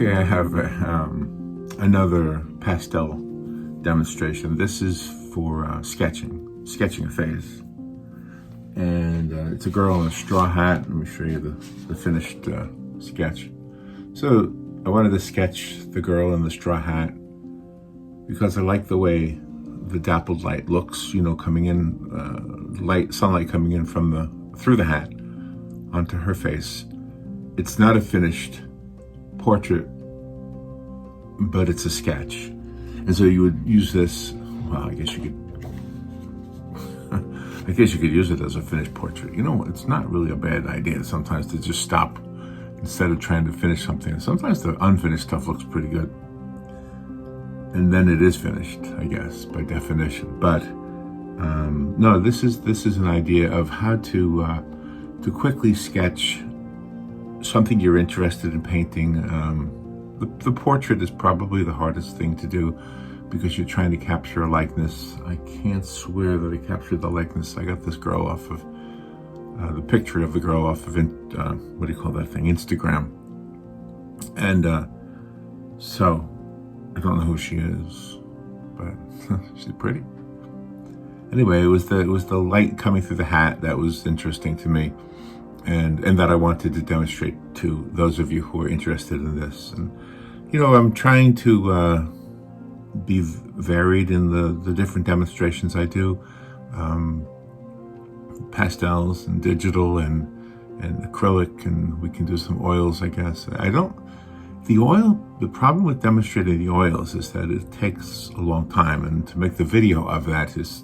Okay, I have another pastel demonstration. This is for sketching a face. And it's a girl in a straw hat. Let me show you the finished sketch. So I wanted to sketch the girl in the straw hat because I like the way the dappled light looks, you know, coming in, sunlight coming in through the hat onto her face. It's not a finished portrait, but it's a sketch. And so you would use this, well, I guess you could use it as a finished portrait. You know, it's not really a bad idea sometimes to just stop instead of trying to finish something. Sometimes the unfinished stuff looks pretty good. And then it is finished, I guess, by definition. But no, this is an idea of how to quickly sketch something you're interested in painting. The portrait is probably the hardest thing to do because you're trying to capture a likeness. I can't swear that I captured the likeness. I got this girl off of the picture of the girl off of what do you call that thing? Instagram. And so I don't know who she is, but she's pretty. Anyway, it was the light coming through the hat that was interesting to me. And that I wanted to demonstrate to those of you who are interested in this. And, you know, I'm trying to be varied in the different demonstrations I do. Pastels and digital and acrylic, and we can do some oils, I guess. The problem with demonstrating the oils is that it takes a long time, and to make the video of that is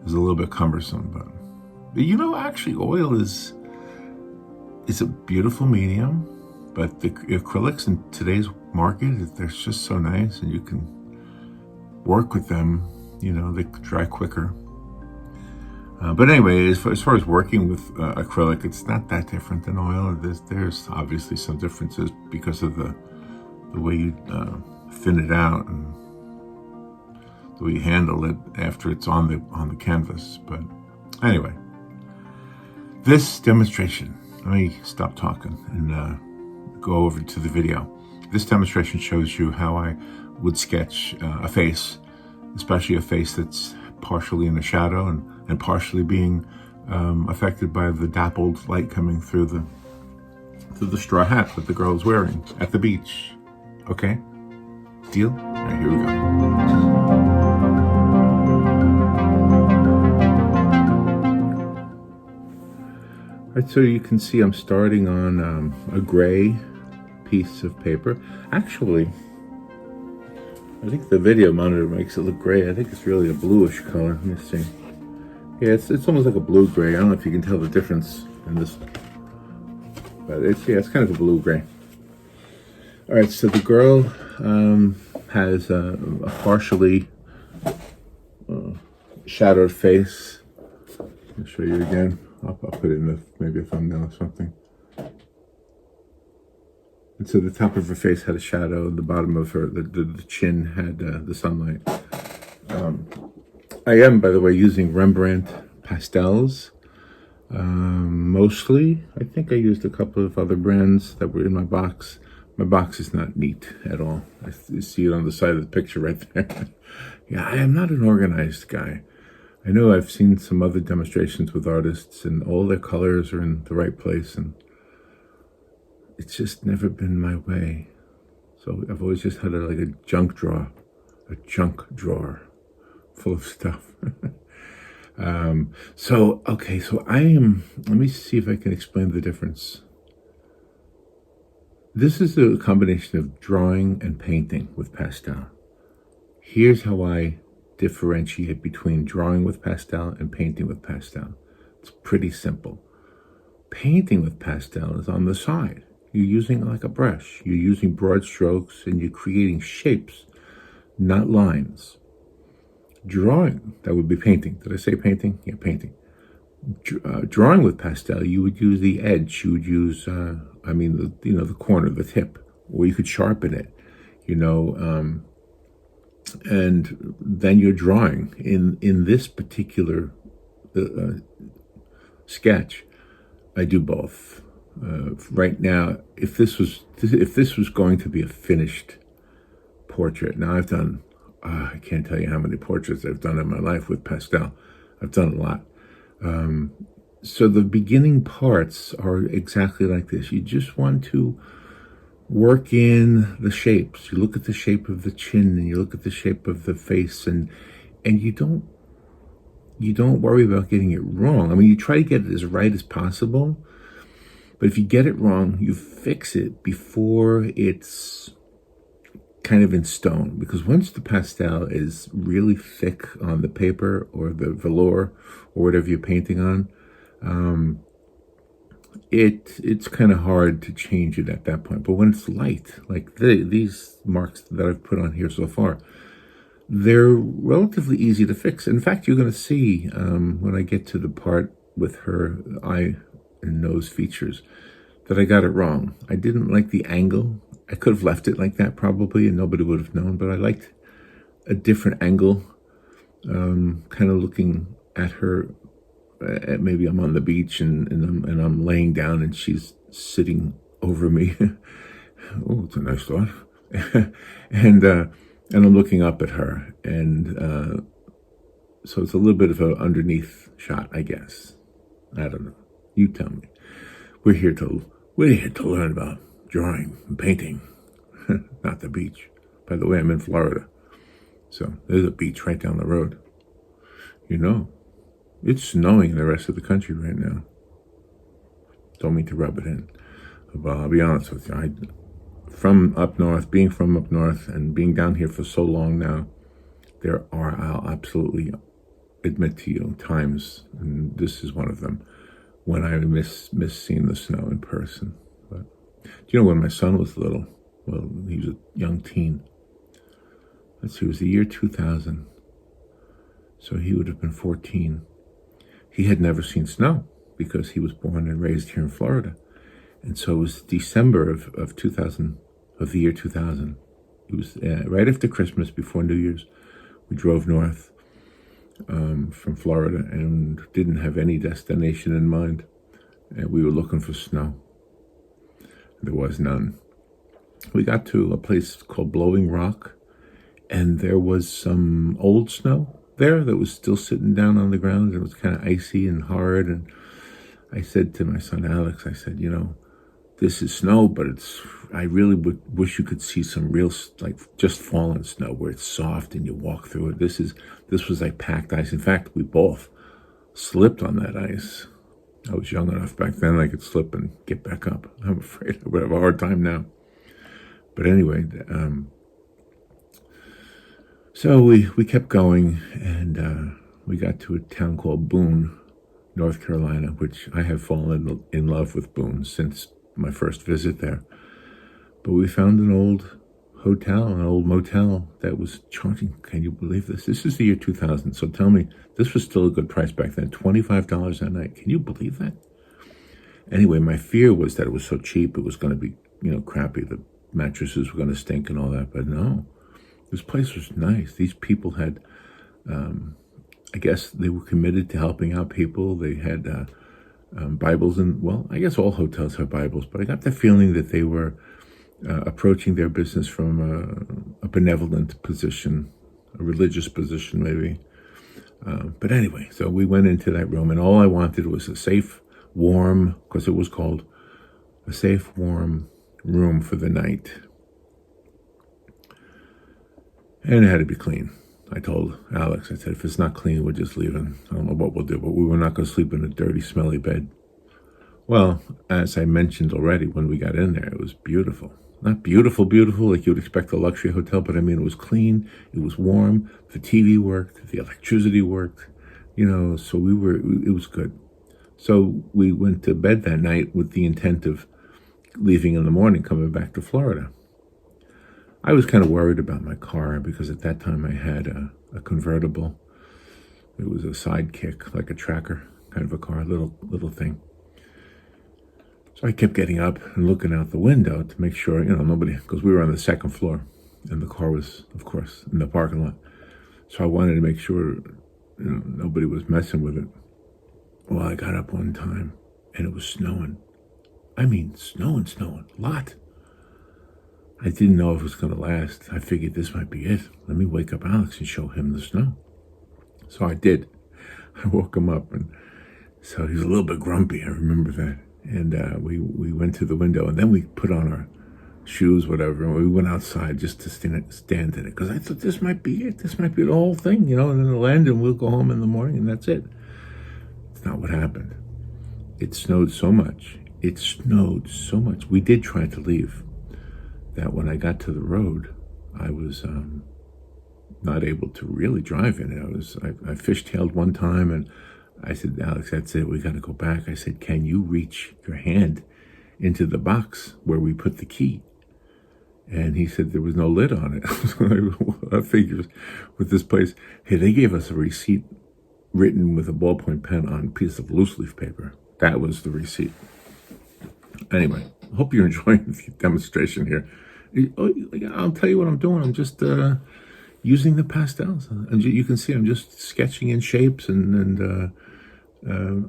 a little bit cumbersome. But you know, actually oil is a beautiful medium, but the acrylics in today's market, they're just so nice, and you can work with them. You know, they dry quicker. But anyway, as far as working with acrylic, it's not that different than oil. There's obviously some differences because of the way you thin it out and the way you handle it after it's on the canvas. But anyway, this demonstration. Let me stop talking and go over to the video. This demonstration shows you how I would sketch a face, especially a face that's partially in the shadow and partially being affected by the dappled light coming through the straw hat that the girl is wearing at the beach. Okay? Deal? All right, here we go. Right, so you can see I'm starting on a gray piece of paper. Actually, I think the video monitor makes it look gray. I think it's really a bluish color. Let me see. Yeah, it's almost like a blue-gray. I don't know if you can tell the difference in this, but it's kind of a blue-gray. All right, so the girl has a partially shadowed face. I'll show you again. I'll put it in maybe a thumbnail or something. And so the top of her face had a shadow, the bottom of her, the chin had the sunlight. I am, by the way, using Rembrandt pastels. Mostly, I think I used a couple of other brands that were in my box. My box is not neat at all. You see it on the side of the picture right there. Yeah, I am not an organized guy. I know I've seen some other demonstrations with artists and all their colors are in the right place, and it's just never been my way. So I've always just had a junk drawer full of stuff. So let me see if I can explain the difference. This is a combination of drawing and painting with pastel. Here's how I differentiate between drawing with pastel and painting with pastel. It's pretty simple. Painting with pastel is on the side. You're using it like a brush. You're using broad strokes and you're creating shapes, not lines. Drawing, that would be painting. Did I say painting? Yeah, painting. Drawing with pastel, you would use the edge. You would use, the corner, the tip, or you could sharpen it, and then you're drawing. In this particular sketch, I do both. Right now, if this was going to be a finished portrait, now I've done, I can't tell you how many portraits I've done in my life with pastel. I've done a lot. So the beginning parts are exactly like this. You just want to work in the shapes. You look at the shape of the chin and you look at the shape of the face, and you don't worry about getting it wrong. I mean, you try to get it as right as possible, but if you get it wrong, you fix it before it's kind of in stone. Because once the pastel is really thick on the paper or the velour or whatever you're painting on, it's kind of hard to change it at that point. But when it's light, like these marks that I've put on here so far, they're relatively easy to fix. In fact, you're going to see when I get to the part with her eye and nose features that I got it wrong. I didn't like the angle. I could have left it like that probably and nobody would have known, but I liked a different angle, kind of looking at her. Maybe I'm on the beach and I'm laying down and she's sitting over me. Oh, it's a nice thought. and I'm looking up at her, and so it's a little bit of an underneath shot, I guess. I don't know. You tell me. We're here to learn about drawing and painting, not the beach. By the way, I'm in Florida, so there's a beach right down the road. You know. It's snowing in the rest of the country right now. Don't mean to rub it in, but I'll be honest with you. Being from up north and being down here for so long now, I'll absolutely admit to you, times, and this is one of them, when I miss seeing the snow in person. But do you know when my son was little? Well, he was a young teen. Let's see, it was the year 2000. So he would have been 14. He had never seen snow because he was born and raised here in Florida. And so it was December of 2000, of the year 2000. It was right after Christmas, before New Year's. We drove north from Florida and didn't have any destination in mind. And we were looking for snow. There was none. We got to a place called Blowing Rock, and there was some old snow there that was still sitting down on the ground. It was kind of icy and hard. And I said to my son Alex, I said, this is snow, but I really would wish you could see some real, like, just fallen snow where it's soft and you walk through it. This was like packed ice. In fact, we both slipped on that ice. I was young enough back then I could slip and get back up. I'm afraid I would have a hard time now. But anyway, so we kept going, and we got to a town called Boone, North Carolina, which I have fallen in love with Boone since my first visit there. But we found an old hotel, an old motel that was charging, can you believe this? This is the year 2000, so tell me, this was still a good price back then, $25 a night. Can you believe that? Anyway, my fear was that it was so cheap, it was going to be, crappy. The mattresses were going to stink and all that, but no. This place was nice. These people had, I guess they were committed to helping out people. They had Bibles, and, well, I guess all hotels have Bibles, but I got the feeling that they were approaching their business from a benevolent position, a religious position maybe. But anyway, so we went into that room, and all I wanted was a safe, warm, because it was called a safe, warm room for the night. And it had to be clean. I told Alex, I said, if it's not clean, we're just leaving. I don't know what we'll do, but we were not going to sleep in a dirty, smelly bed. Well, as I mentioned already, when we got in there, it was beautiful. Not beautiful, like you would expect a luxury hotel, but I mean, it was clean, it was warm, the TV worked, the electricity worked, so it was good. So we went to bed that night with the intent of leaving in the morning, coming back to Florida. I was kind of worried about my car because at that time I had a convertible. It was a sidekick, like a tracker kind of a car, little thing. So I kept getting up and looking out the window to make sure, nobody, because we were on the second floor and the car was, of course, in the parking lot. So I wanted to make sure, nobody was messing with it. Well, I got up one time and it was snowing. I mean, snowing, a lot. I didn't know if it was going to last. I figured this might be it. Let me wake up Alex and show him the snow. So I did. I woke him up, and so he was a little bit grumpy. I remember that. And we went to the window, and then we put on our shoes, whatever, and we went outside just to stand in it, because I thought this might be it. This might be the whole thing, and then it'll end, and we'll go home in the morning, and that's it. It's not what happened. It snowed so much. We did try to leave, that when I got to the road, I was not able to really drive in it. I fishtailed one time, and I said, Alex, that's it. We got to go back. I said, can you reach your hand into the box where we put the key? And he said there was no lid on it. So I figured with this place, hey, they gave us a receipt written with a ballpoint pen on a piece of loose leaf paper. That was the receipt. Anyway, I hope you're enjoying the demonstration here. I'll tell you what I'm doing. I'm just using the pastels. And you can see I'm just sketching in shapes, and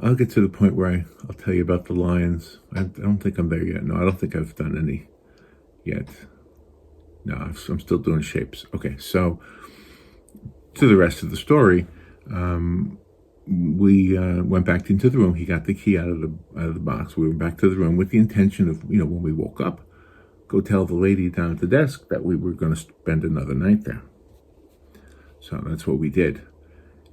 I'll get to the point where I'll tell you about the lines. I don't think I'm there yet. No, I don't think I've done any yet. No, I'm still doing shapes. Okay, so to the rest of the story, we went back into the room. He got the key out of the box. We went back to the room with the intention of, when we woke up, go tell the lady down at the desk that we were going to spend another night there. So that's what we did.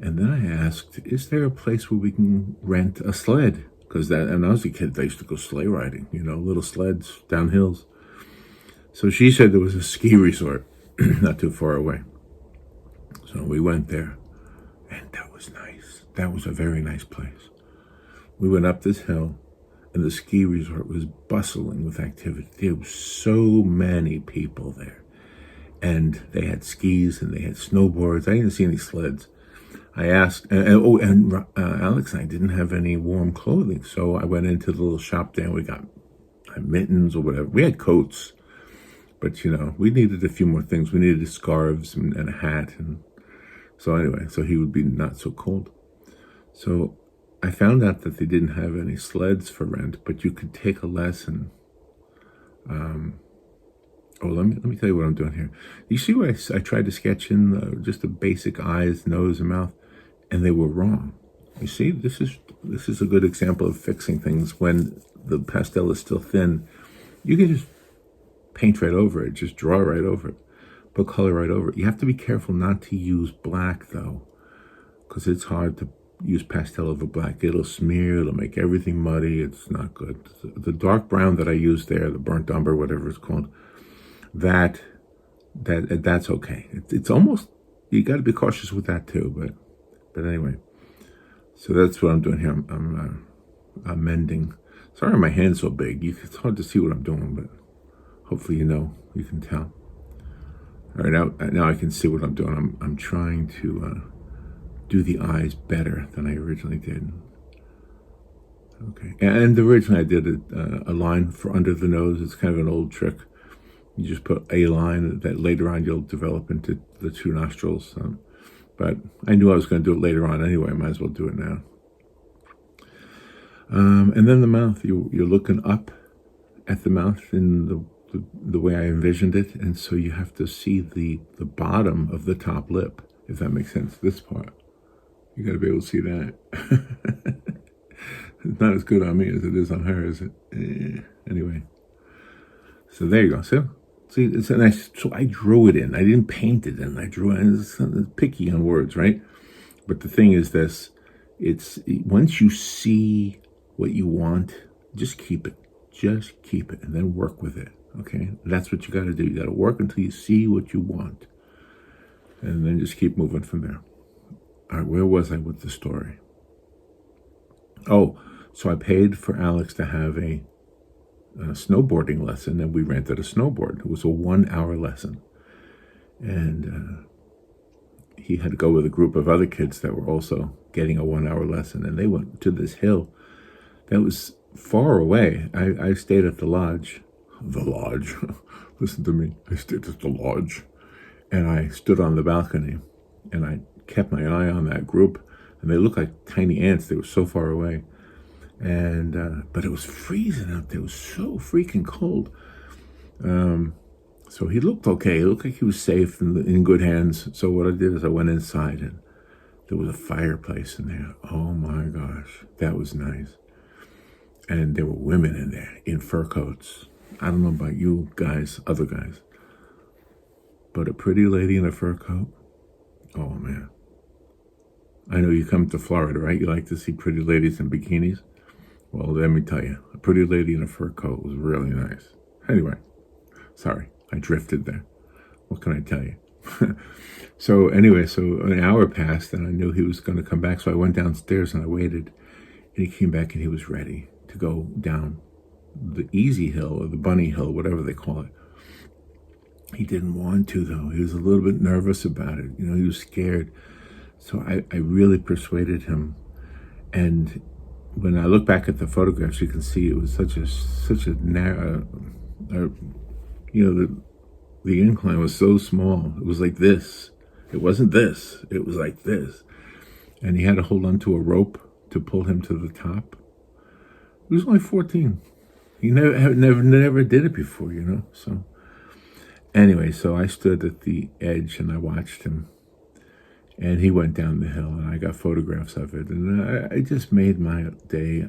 And then I asked, is there a place where we can rent a sled? Because when I was a kid, they used to go sleigh riding, little sleds down hills. So she said there was a ski resort not too far away. So we went there, and that was nice. That was a very nice place. We went up this hill, and the ski resort was bustling with activity. There were so many people there. And they had skis, and they had snowboards. I didn't see any sleds. I asked, and Alex and I didn't have any warm clothing. So I went into the little shop there, and we got mittens or whatever. We had coats. But, we needed a few more things. We needed scarves and a hat. And so anyway, so he would be not so cold. So I found out that they didn't have any sleds for rent, but you could take a lesson. Let me tell you what I'm doing here. You see where I tried to sketch in just the basic eyes, nose, and mouth, and they were wrong. You see, this is a good example of fixing things when the pastel is still thin. You can just paint right over it, just draw right over it, put color right over it. You have to be careful not to use black, though, because it's hard to use pastel over black. It'll smear, it'll make everything muddy. It's not good. The dark brown that I used there, the burnt umber, whatever it's called, that's okay. It's almost, you got to be cautious with that too. But anyway, so that's what I'm doing here. I'm mending. Sorry, my hand's so big. It's hard to see what I'm doing, but hopefully you can tell. All right, now I can see what I'm doing. I'm trying to do the eyes better than I originally did. Okay, and originally I did a line for under the nose. It's kind of an old trick. You just put a line that later on you'll develop into the two nostrils. But I knew I was going to do it later on anyway. I might as well do it now. And then the mouth. You're looking up at the mouth in the way I envisioned it, and so you have to see the bottom of the top lip, if that makes sense. This part, you got to be able to see that. It's not as good on me as it is on her, is it? Anyway, so there you go. See, it's a nice. So I drew it in. I didn't paint it in. I drew it in. It's picky on words, right? But the thing is this: it's once you see what you want, just keep it. Just keep it, and then work with it. Okay, that's what you got to do. You got to work until you see what you want, and then just keep moving from there. All right, where was I with the story? Oh, so I paid for Alex to have a snowboarding lesson, and we rented a snowboard. It was a 1-hour lesson, and he had to go with a group of other kids that were also getting a 1-hour lesson, and they went to this hill that was far away. I stayed at the lodge. The lodge. Listen to me. I stayed at the lodge, and I stood on the balcony, and I kept my eye on that group, and they looked like tiny ants. They were so far away. And but it was freezing out there. It was so freaking cold. So he looked okay. He looked like he was safe and in good hands. So what I did is I went inside, and there was a fireplace in there. Oh my gosh, that was nice. And there were women in there in fur coats. I don't know about you guys, other guys, but a pretty lady in a fur coat. Oh man. I know you come to Florida, right? You like to see pretty ladies in bikinis. Well, let me tell you, a pretty lady in a fur coat was really nice. Anyway, sorry, I drifted there. What can I tell you? So anyway, so an hour passed, and I knew he was going to come back. So I went downstairs and I waited, and he came back and he was ready to go down the easy hill or the bunny hill, whatever they call it. He didn't want to, though. He was a little bit nervous about it. You know, he was scared. So I really persuaded him. And when I look back at the photographs, you can see it was such a narrow, you know, the incline was so small. It was like this. It wasn't this. It was like this. And he had to hold onto a rope to pull him to the top. He was only 14. He never did it before, you know. So anyway, so I stood at the edge and I watched him. And he went down the hill, and I got photographs of it. And I just made my day.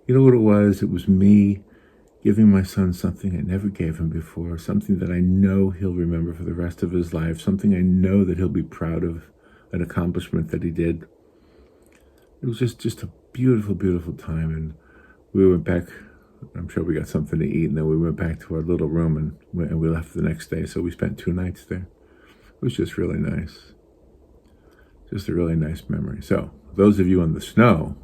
You know what it was? It was me giving my son something I never gave him before, something that I know he'll remember for the rest of his life, something I know that he'll be proud of, an accomplishment that he did. It was just a beautiful, beautiful time. And we went back. I'm sure we got something to eat, and then we went back to our little room, and we left the next day. So we spent 2 nights there. It was just really nice. Just a really nice memory. So, those of you in the snow,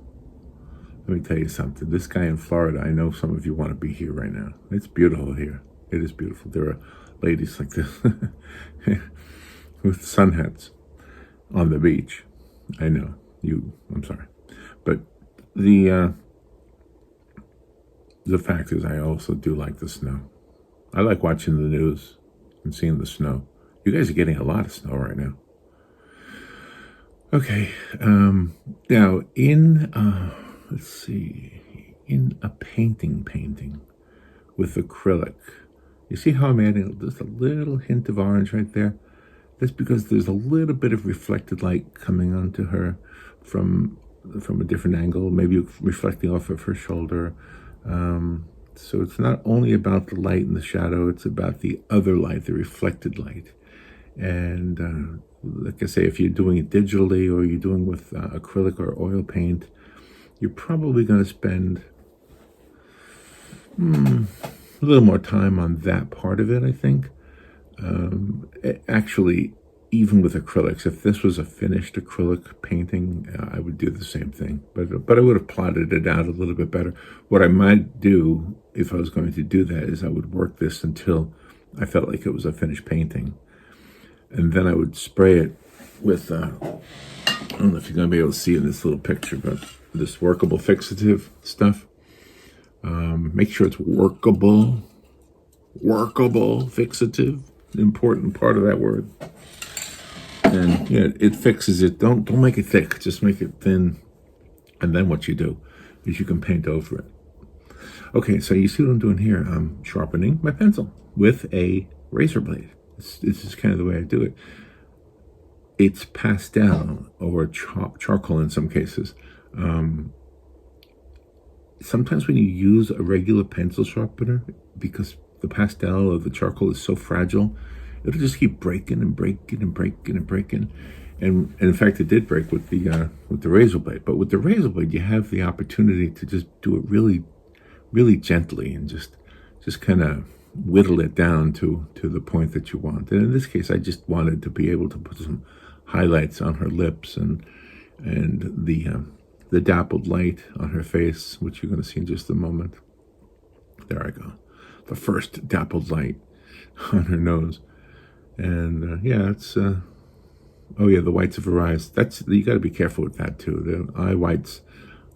let me tell you something. This guy in Florida, I know some of you want to be here right now. It's beautiful here. It is beautiful. There are ladies like this with sun hats on the beach. I know. I'm sorry. But the fact is, I also do like the snow. I like watching the news and seeing the snow. You guys are getting a lot of snow right now. Okay, now let's see, in a painting with acrylic, you see how I'm adding just a little hint of orange right there? That's because there's a little bit of reflected light coming onto her from a different angle, maybe reflecting off of her shoulder. So it's not only about the light and the shadow, it's about the other light, the reflected light. And like I say, if you're doing it digitally or you're doing with acrylic or oil paint, you're probably going to spend a little more time on that part of it, I think. Actually, even with acrylics, if this was a finished acrylic painting, I would do the same thing. But I would have plotted it out a little bit better. What I might do, if I was going to do that, is I would work this until I felt like it was a finished painting. And then I would spray it with, I don't know if you're going to be able to see in this little picture, but this workable fixative stuff. Make sure it's workable fixative, important part of that word. And yeah, it fixes it. Don't make it thick, just make it thin. And then what you do is you can paint over it. Okay, so you see what I'm doing here? I'm sharpening my pencil with a razor blade. This is kind of the way I do it. It's pastel or charcoal in some cases. Sometimes when you use a regular pencil sharpener, because the pastel or the charcoal is so fragile, it'll just keep breaking and breaking and breaking and breaking. And in fact, it did break with the razor blade. But with the razor blade, you have the opportunity to just do it really, really gently and just kind of whittle it down to the point that you want. And in this case, I just wanted to be able to put some highlights on her lips and the dappled light on her face, which you're going to see in just a moment. There I go. The first dappled light on her nose. And yeah, it's oh yeah, the whites of her eyes. You got to be careful with that too. The eye whites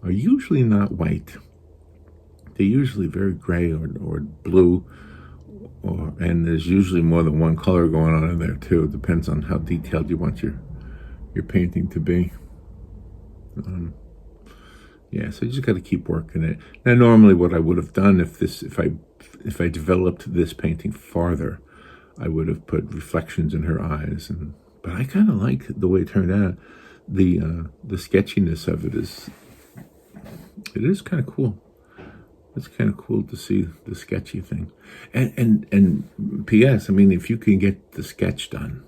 are usually not white. They're usually very gray or blue. And there's usually more than one color going on in there too. It depends on how detailed you want your painting to be. Yeah, so you just got to keep working it. Now, normally what I would have done if I developed this painting farther, I would have put reflections in her eyes, but I kind of like the way it turned out. The sketchiness of it is kind of cool. It's kind of cool to see the sketchy thing. And P.S. I mean, if you can get the sketch done,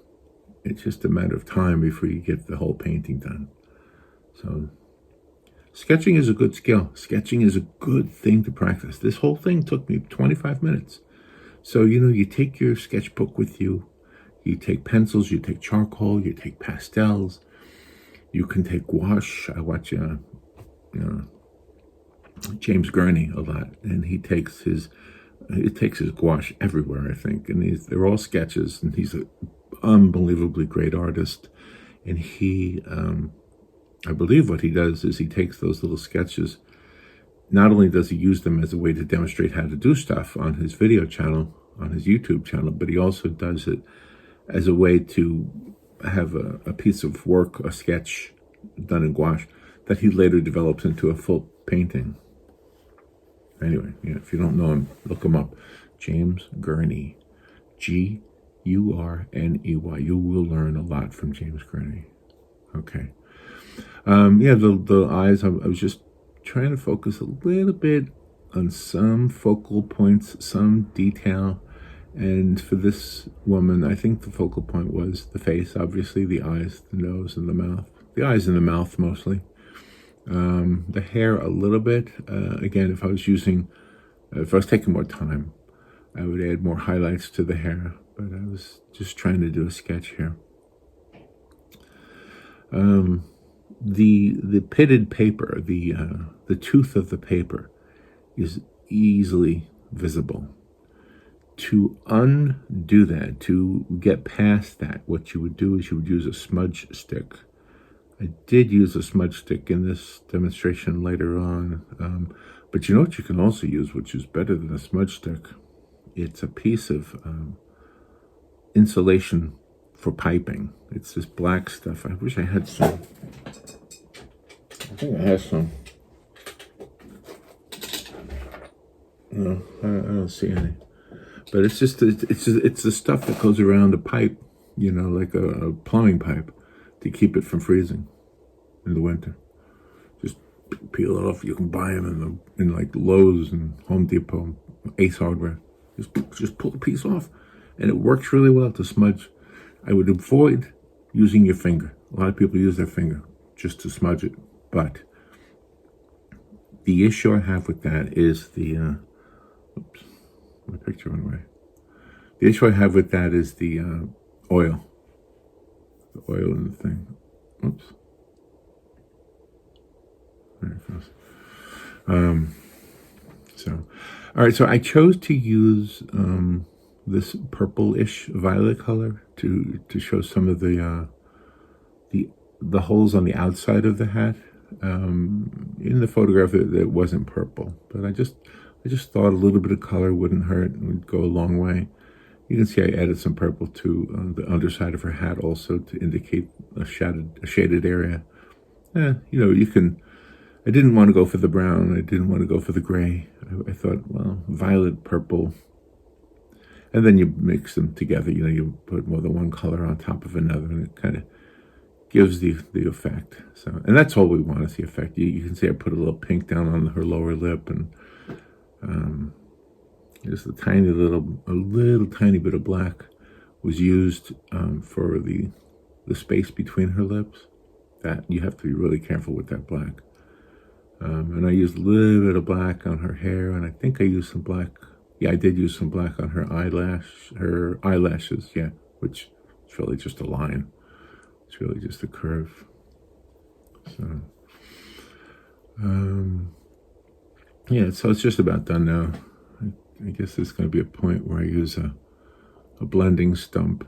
it's just a matter of time before you get the whole painting done. So sketching is a good skill. Sketching is a good thing to practice. This whole thing took me 25 minutes. So, you take your sketchbook with you. You take pencils, you take charcoal, you take pastels. You can take gouache. I watch James Gurney a lot, and he takes his gouache everywhere, I think. And they're all sketches, and he's an unbelievably great artist. And he, I believe what he does is he takes those little sketches. Not only does he use them as a way to demonstrate how to do stuff on his video channel, on his YouTube channel, but he also does it as a way to have a piece of work, a sketch done in gouache, that he later develops into a full painting. Anyway, if you don't know him, look him up. James Gurney. Gurney. You will learn a lot from James Gurney. Okay. The eyes, I was just trying to focus a little bit on some focal points, some detail. And for this woman, I think the focal point was the face, obviously, the eyes, the nose, and the mouth. The eyes and the mouth, mostly. The hair, a little bit. Again, if I was taking more time, I would add more highlights to the hair. But I was just trying to do a sketch here. The pitted paper, the tooth of the paper, is easily visible. To undo that, to get past that, what you would do is you would use a smudge stick. I did use a smudge stick in this demonstration later on, but you know what you can also use, which is better than a smudge stick? It's a piece of insulation for piping. It's this black stuff. I wish I had some. I think I have some. No, I don't see any. But it's just it's the stuff that goes around a pipe, like a plumbing pipe, to keep it from freezing in the winter. Just peel it off. You can buy them in like Lowe's and Home Depot, Ace Hardware. Just pull the piece off, and it works really well to smudge. I would avoid using your finger. A lot of people use their finger just to smudge it, but the issue I have with that is oops, my picture went away. The issue I have with that is the oil. The oil in the thing. Oops. There it goes. All right, so I chose to use this purple-ish violet color to show some of the holes on the outside of the hat. In the photograph, it wasn't purple, but I just thought a little bit of color wouldn't hurt and would go a long way. You can see I added some purple to the underside of her hat also to indicate a shaded area. You can. I didn't want to go for the brown. I didn't want to go for the gray. I thought, well, violet, purple, and then you mix them together. You put more than one color on top of another, and it kind of gives the effect. So, and that's all we want is the effect. You can see I put a little pink down on her lower lip, and just a little tiny bit of black was used for the space between her lips. That you have to be really careful with that black. And I used a little bit of black on her hair, and I think I used some black. Yeah, I did use some black on her eyelashes. Yeah, which is really just a line. It's really just a curve. So, so it's just about done now. I guess there's going to be a point where I use a blending stump.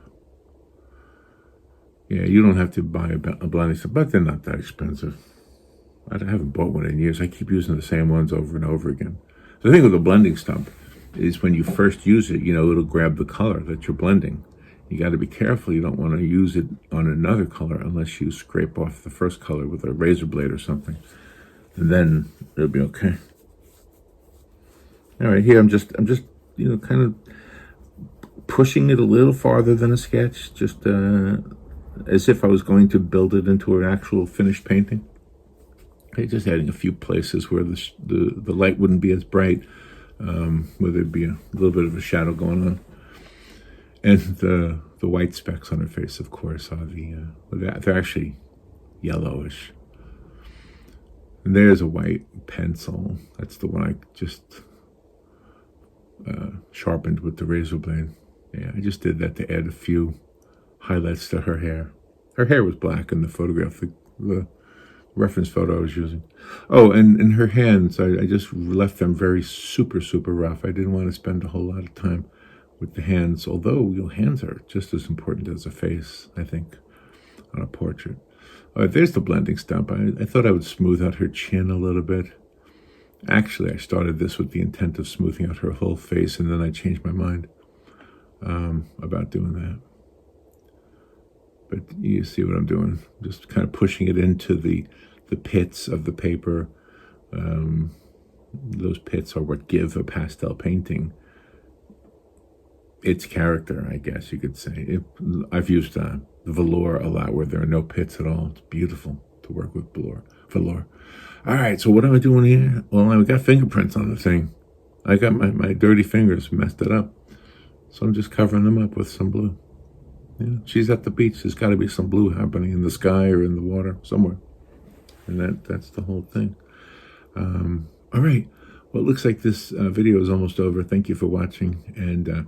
Yeah, you don't have to buy a blending stump, but they're not that expensive. I haven't bought one in years. I keep using the same ones over and over again. The thing with a blending stump is when you first use it, it'll grab the color that you're blending. You got to be careful. You don't want to use it on another color unless you scrape off the first color with a razor blade or something. and then it'll be okay. All right, here I'm just kind of pushing it a little farther than a sketch, just as if I was going to build it into an actual finished painting. Okay, just adding a few places where the light wouldn't be as bright, where there'd be a little bit of a shadow going on. And the white specks on her face, of course, are they're actually yellowish. And there's a white pencil. That's the one I just sharpened with the razor blade. Yeah, I just did that to add a few highlights to her hair. Her hair was black in the photograph, the reference photo I was using. Oh, and in her hands, I just left them very super rough. I didn't want to spend a whole lot of time with the hands, although your hands are just as important as a face, I think, on a portrait. All right, there's the blending stump. I thought I would smooth out her chin a little bit. Actually, I started this with the intent of smoothing out her whole face, and then I changed my mind about doing that. But you see what I'm doing, just kind of pushing it into the pits of the paper. Those pits are what give a pastel painting its character, I guess you could say. I've used the velour a lot where there are no pits at all. It's beautiful to work with velour. All right, so what am I doing here? Well, I got fingerprints on the thing. I got my dirty fingers messed it up. So I'm just covering them up with some blue. Yeah, she's at the beach. There's got to be some blue happening in the sky or in the water somewhere. And that's the whole thing. All right. Well, it looks like this video is almost over. Thank you for watching. And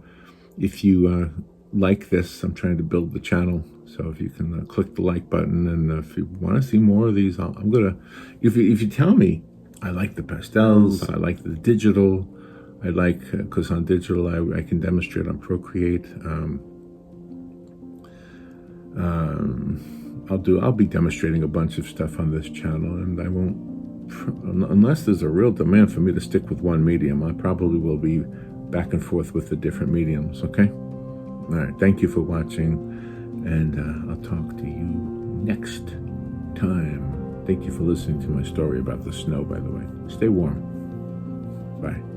if you like this, I'm trying to build the channel. So if you can click the like button, and if you want to see more of these, I'm gonna. If you tell me, I like the pastels, I like the digital, I like because on digital I can demonstrate on Procreate. I'll be demonstrating a bunch of stuff on this channel, and I won't, unless there's a real demand for me to stick with one medium, I probably will be back and forth with the different mediums, okay? All right, thank you for watching, and I'll talk to you next time. Thank you for listening to my story about the snow, by the way. Stay warm. Bye.